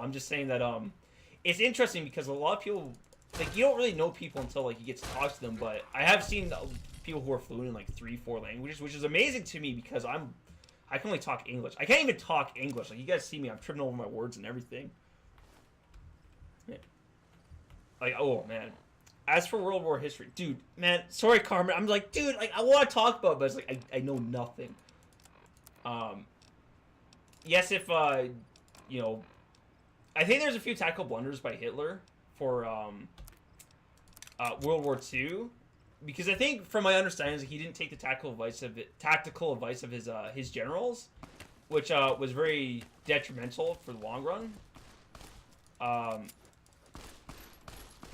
I'm just saying that it's interesting because a lot of people like you don't really know people until like you get to talk to them. But I have seen people who are fluent in like 3-4 languages, which is amazing to me because I can only talk English. I can't even talk English. Like you guys see me, I'm tripping over my words and everything. Yeah. Like oh man. As for World War history, dude, man, sorry, Carmen. I'm like, dude, like I want to talk about it, but it's like I know nothing. Yes, if you know, I think there's a few tactical blunders by Hitler for World War II, because I think from my understanding he didn't take the tactical advice of his generals, which was very detrimental for the long run.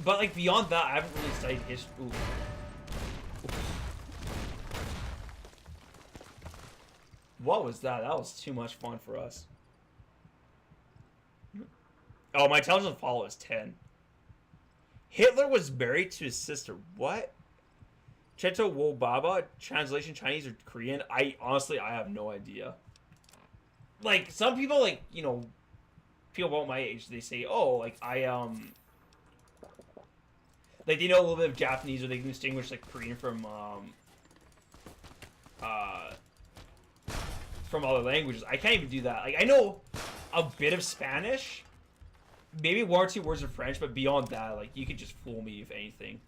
But like beyond that, I haven't really studied history. Ooh. What was that? That was too much fun for us. Oh, my intelligence follow is 10. Hitler was married to his sister. What? Cheto Wo Baba? Translation Chinese or Korean? I have no idea. Like, some people, like, you know, people about my age, they say, oh, like, like, they know a little bit of Japanese, or they can distinguish, like, Korean from other languages. I can't even do that. Like, I know a bit of Spanish, maybe 1 or 2 words of French, but beyond that, like, you could just fool me if anything.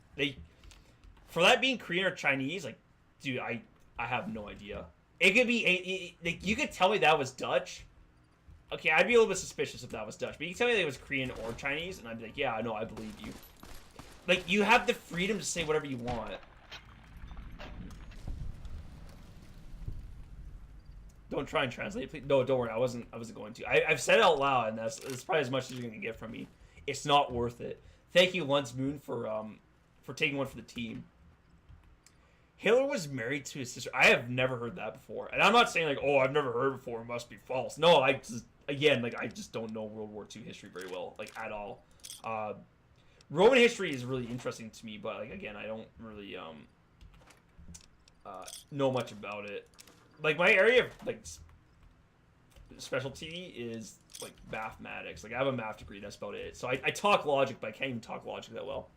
For that being Korean or Chinese, like, dude, I have no idea. It could be, like, you could tell me that was Dutch. Okay, I'd be a little bit suspicious if that was Dutch, but you can tell me that it was Korean or Chinese, and I'd be like, yeah, no, I believe you. Like, you have the freedom to say whatever you want. Don't try and translate, please. No, don't worry. I wasn't going to. I've said it out loud, and that's probably as much as you're gonna get from me. It's not worth it. Thank you, Lund's Moon, for taking one for the team. Hitler was married to his sister. I have never heard that before, and I'm not saying like, oh, I've never heard it before. It must be false. No, I just don't know World War II history very well, like at all. Roman history is really interesting to me, but like again, I don't really know much about it. Like my area of like specialty is like mathematics. Like I have a math degree, that's about it. So I talk logic, but I can't even talk logic that well.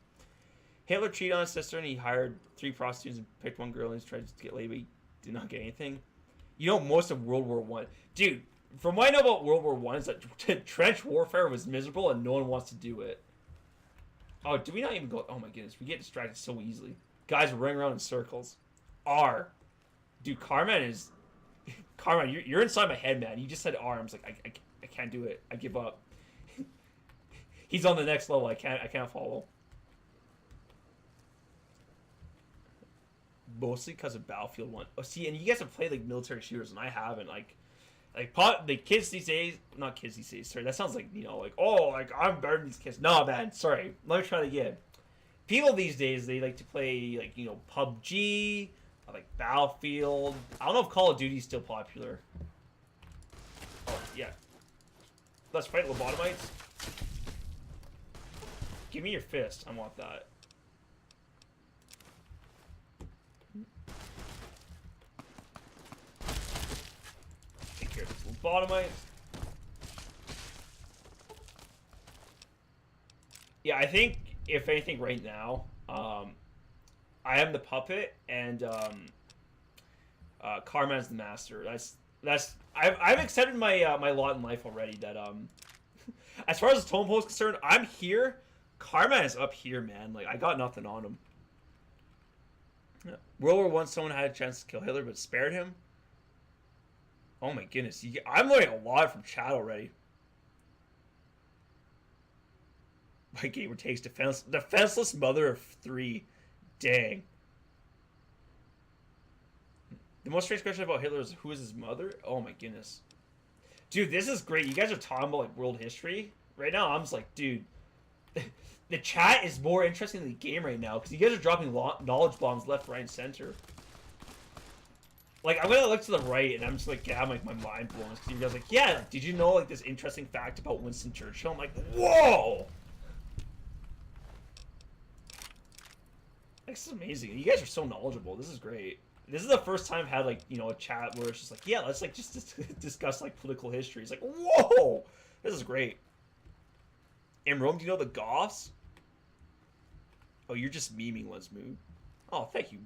Hitler cheated on his sister, and he hired 3 prostitutes and picked 1 girl, and he tried to get laid, but he did not get anything. You know, most of World War One, dude. From what I know about World War One is that trench warfare was miserable, and no one wants to do it. Oh, do we not even go? Oh my goodness, we get distracted so easily. Guys are running around in circles. R, dude, Carman is. Carman, you're inside my head, man. You just said R. I'm just like, I can't do it. I give up. He's on the next level. I can't follow. Mostly because of Battlefield 1. Oh, see, and you guys have played like military shooters, and I haven't. The kids these days, not kids these days. Sorry, that sounds like, you know, like, oh, like I'm better than these kids. No, man, sorry. Let me try it again. People these days, they like to play like, you know, PUBG, like Battlefield. I don't know if Call of Duty is still popular. Oh yeah. Let's fight lobotomites. Give me your fist. I want that. Take care of these lobotomites. Yeah, I think if anything right now, I am the puppet and Carman's the master. I've accepted my my lot in life already. That as far as the tone post is concerned, I'm here. Carman is up here, man. Like I got nothing on him. Yeah. World War One, someone had a chance to kill Hitler but spared him. Oh my goodness, I'm learning a lot from chat already. My gamer takes defenseless mother of 3. Dang. The most strange question about Hitler is who is his mother? Oh my goodness. Dude, this is great. You guys are talking about like world history. Right now, I'm just like, dude. The chat is more interesting than the game right now because you guys are dropping knowledge bombs left, right, and center. Like, I'm gonna look to the right and I'm just like, yeah, like my mind blown. Because you guys are like, yeah, like, did you know like this interesting fact about Winston Churchill? I'm like, whoa! This is amazing. You guys are so knowledgeable. This is great. This is the first time I've had like, you know, a chat where it's just like, yeah, let's like just discuss like political history. It's like, whoa, this is great. In Rome, do you know the Goths? Oh, you're just memeing Let's Move. Oh, thank you,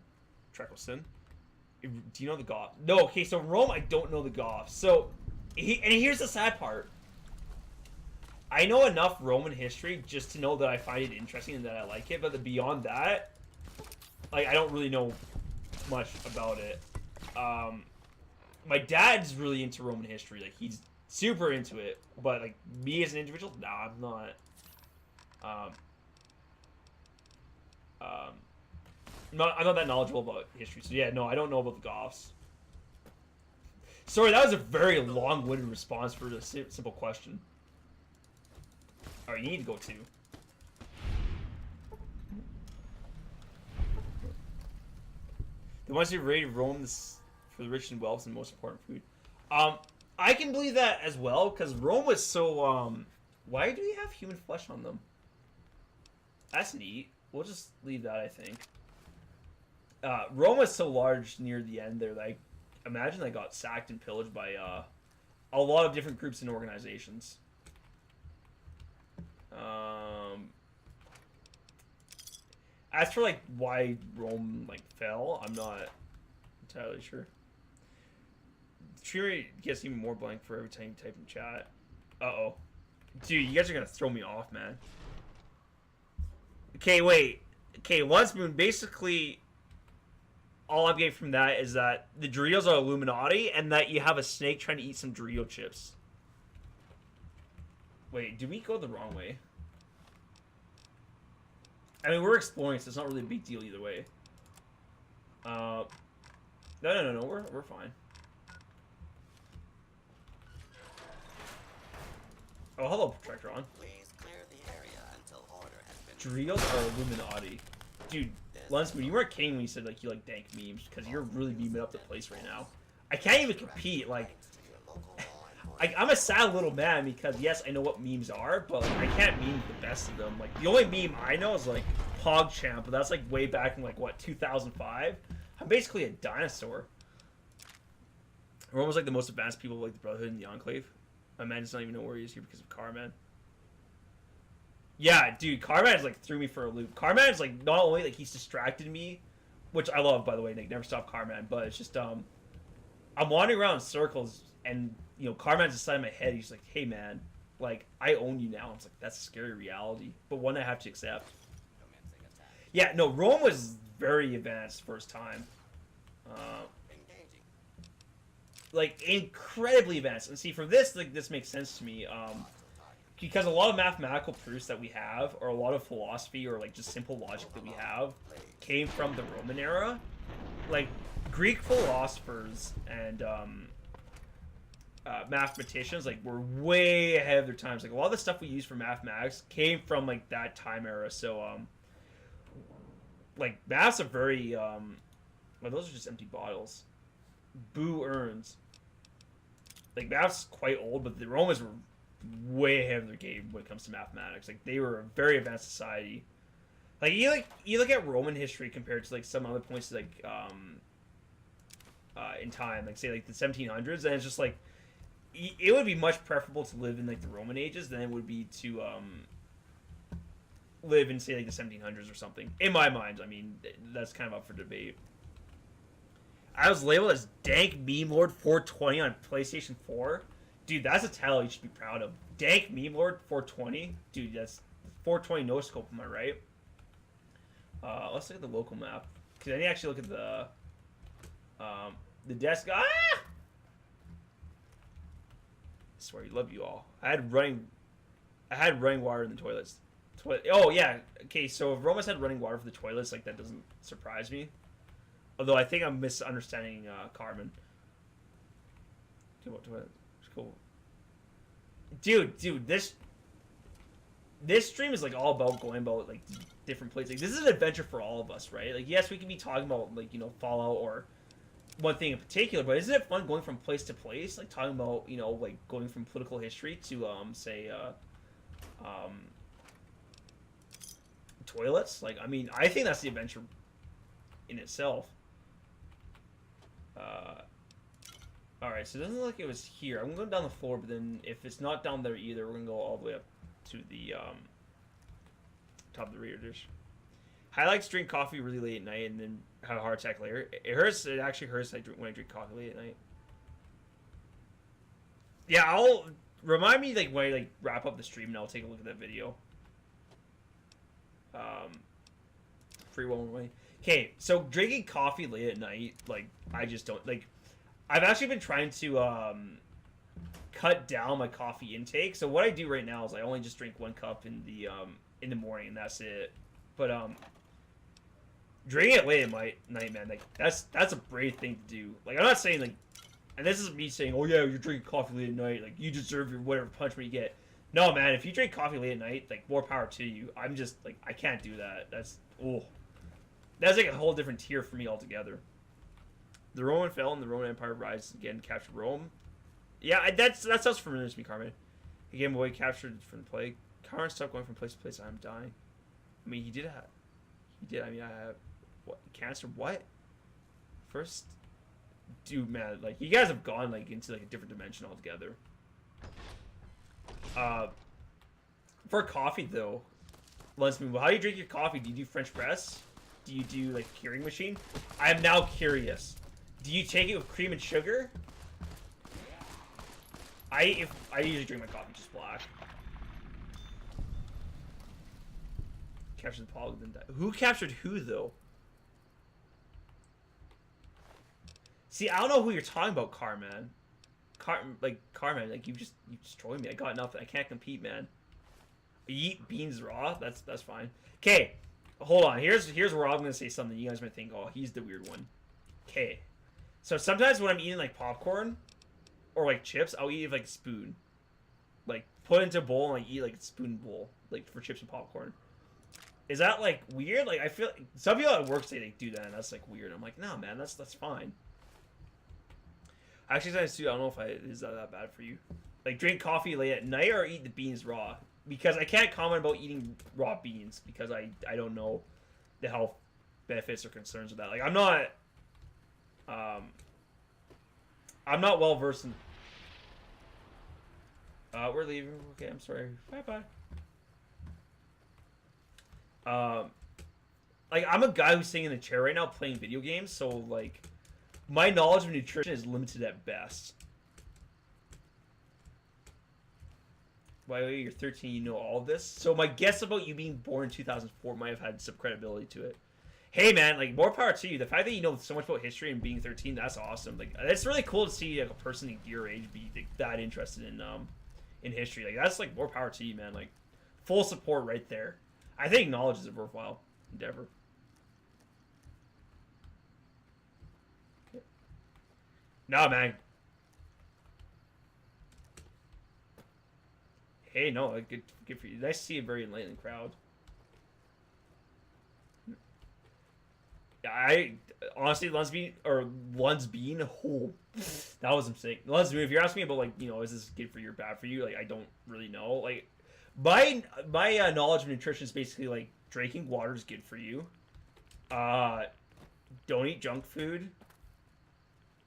Treckelson. Do you know the Goths? No, okay, so in Rome, I don't know the Goths. So, and here's the sad part. I know enough Roman history just to know that I find it interesting and that I like it, but beyond that, like, I don't really know much about it. My dad's really into Roman history. Like, he's super into it, but, like, me as an individual, nah, I'm not. I'm not that knowledgeable about history, so yeah, no, I don't know about the Goths. Sorry, that was a very long-winded response for a simple question. Alright, you need to go too. They want to rated Rome for the rich and wealth and most important food. I can believe that as well, because Rome was so, why do we have human flesh on them? That's neat. We'll just leave that, I think. Rome was so large near the end there that I imagine they got sacked and pillaged by a lot of different groups and organizations. As for like why Rome like fell, I'm not entirely sure. The tree rate gets even more blank for every time you type in chat. Uh-oh. Dude, you guys are gonna throw me off, man. Okay, wait. Okay, Once Moon, basically all I'm getting from that is that the Doritos are Illuminati and that you have a snake trying to eat some Dorito chips. Wait, did we go the wrong way? I mean, we're exploring, so it's not really a big deal either way. No, we're fine. Oh, hello, Protectron. Please clear the area until order has been. Doritos are Illuminati. Dude, Lensman, you weren't kidding when you said like you like dank memes, because you're really beaming up the place right now. I can't even compete, like... I'm a sad little man because, yes, I know what memes are, but like, I can't meme the best of them. Like, the only meme I know is, like, PogChamp, but that's, like, way back in, like, what, 2005? I'm basically a dinosaur. We're almost, like, the most advanced people of, like, the Brotherhood and the Enclave. My man does not even know where he is here because of Carman. Yeah, dude, Carman is, like, threw me for a loop. Carman is, like, not only, like, he's distracted me, which I love, by the way, Nick, never stop Carman, but it's just, I'm wandering around in circles, and... You know, Carman's inside my head. He's like, hey, man, like, I own you now. It's like, that's a scary reality, but one I have to accept. Yeah, no, Rome was very advanced first time. Like, incredibly advanced. And see, for this, like, this makes sense to me. Because a lot of mathematical proofs that we have, or a lot of philosophy, or, like, just simple logic that we have, came from the Roman era. Like, Greek philosophers and, mathematicians like were way ahead of their times. Like a lot of the stuff we use for mathematics came from like that time era. So like math's a very well, those are just empty bottles. Boo urns. Like math's quite old, but the Romans were way ahead of their game when it comes to mathematics. Like they were a very advanced society. Like you look at Roman history compared to like some other points like in time, like say like the 1700s, and it's just like it would be much preferable to live in like the Roman ages than it would be to live in say like the 1700s or something. In my mind, I mean that's kind of up for debate. I was labeled as Dank Meme Lord 420 on PlayStation 4. Dude, that's a title you should be proud of. Dank Meme Lord 420. Dude, that's 420 no scope. Am I right? Let's look at the local map because I need to actually look at the desk. Ah! I swear, you love you all. I had running water in the toilets. Oh yeah. Okay, so if Romas had running water for the toilets, like that doesn't surprise me. Although I think I'm misunderstanding Carmen. Cool. Dude, this stream is like all about going about like different places. Like this is an adventure for all of us, right? Like yes, we can be talking about like Fallout or one thing in particular, but isn't it fun going from place to place, like talking about like going from political history to say toilets? Like I mean, I think that's the adventure in itself. All right, so it doesn't look like it was here. I'm going down the floor, but then if it's not down there either, we're gonna go all the way up to the top of the reader dish. I like to drink coffee really late at night and then have a heart attack later. It hurts. It actually hurts when I drink coffee late at night. Yeah, I'll remind me like when I like wrap up the stream and I'll take a look at that video. Free one way. Okay, so drinking coffee late at night, like I just don't like. I've actually been trying to cut down my coffee intake. So what I do right now is I only just drink 1 cup in the morning and that's it. But drinking it late at night, man, like that's a brave thing to do. Like I'm not saying like, and this is me saying, oh yeah, you're drinking coffee late at night, like you deserve your whatever punishment you get. No, man, if you drink coffee late at night, like more power to you. I'm just like I can't do that. That's like a whole different tier for me altogether. The Roman fell and the Roman Empire rises again, captured Rome. Yeah, that sounds familiar to me, Carmen. He gave away, captured from the plague. Carmen stopped going from place to place. I'm dying. I mean, he did. I mean, I have what cancer? What? First, dude, man, like you guys have gone like into like a different dimension altogether. For coffee though, Lensman, how do you drink your coffee? Do you do French press? Do you do like Keurig machine? I am now curious. Do you take it with cream and sugar? I usually drink my coffee just black. Captured the Pog, then died. Who captured who though? See, I don't know who you're talking about, Carman. Carman, like you destroyed me. I got nothing. I can't compete, man. You eat beans raw? That's fine. Okay, hold on. Here's where I'm gonna say something. You guys might think, oh, he's the weird one. Okay, so sometimes when I'm eating like popcorn or like chips, I'll eat it like a spoon, like put it into a bowl and I eat like a spoon bowl, like for chips and popcorn. Is that like weird? Like I feel like some people at work say they do that, and that's like weird. I'm like, no, man, that's fine. Actually, I don't know if is that bad for you. Like drink coffee late at night or eat the beans raw, because I can't comment about eating raw beans because I don't know the health benefits or concerns of that. Like I'm not well versed in. We're leaving. Okay, I'm sorry. Bye. Like I'm a guy who's sitting in a chair right now playing video games, so like my knowledge of nutrition is limited at best. Why you're 13, you know all of this? So my guess about you being born in 2004 might have had some credibility to it. Hey man, like more power to you. The fact that you know so much about history and being 13, that's awesome. Like it's really cool to see like a person your age be like, that interested in history. Like that's like more power to you, man. Like full support right there. I think knowledge is a worthwhile endeavor. No, man. Hey, no, good for you. Nice to see a very enlightening crowd. I honestly, Lunsbean, oh, that was a mistake. Lunsbean, if you're asking me about like, you know, is this good for you or bad for you? Like, I don't really know. Like, my knowledge of nutrition is basically like drinking water is good for you. Don't eat junk food.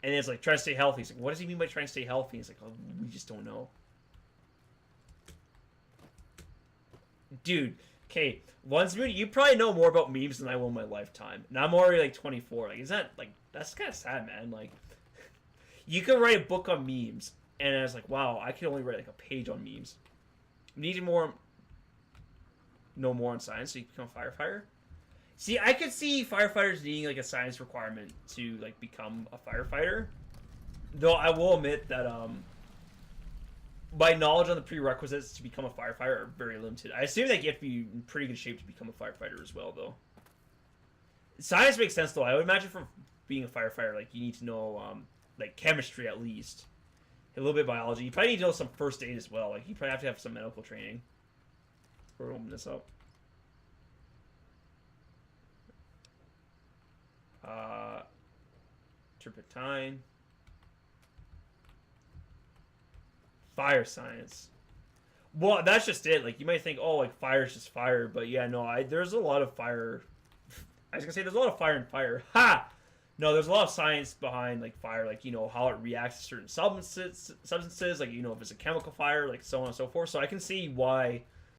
And it's like trying to stay healthy. He's like, what does he mean by trying to stay healthy? He's like, oh, we just don't know. Dude, okay, Lunsmoon, you probably know more about memes than I will in my lifetime. And I'm already like 24. Like, is that like that's kind of sad, man? Like, you could write a book on memes, and I was like, wow, I can only write like a page on memes. Need know more on science so you can become a firefighter. See, I could see firefighters needing like a science requirement to like become a firefighter. Though I will admit that my knowledge on the prerequisites to become a firefighter are very limited. I assume that you have to be in pretty good shape to become a firefighter as well, though. Science makes sense, though. I would imagine for being a firefighter, like you need to know like chemistry at least, a little bit of biology. You probably need to know some first aid as well. Like you probably have to have some medical training. We're opening this up. Turpentine. Fire science. Well, that's just it. Like, you might think, oh, like, fire is just fire. But, yeah, no, there's a lot of fire. I was going to say, there's a lot of fire in fire. Ha! No, there's a lot of science behind, like, fire. Like, you know, how it reacts to certain substances. Like, you know, if it's a chemical fire, like, so on and so forth. So I can see why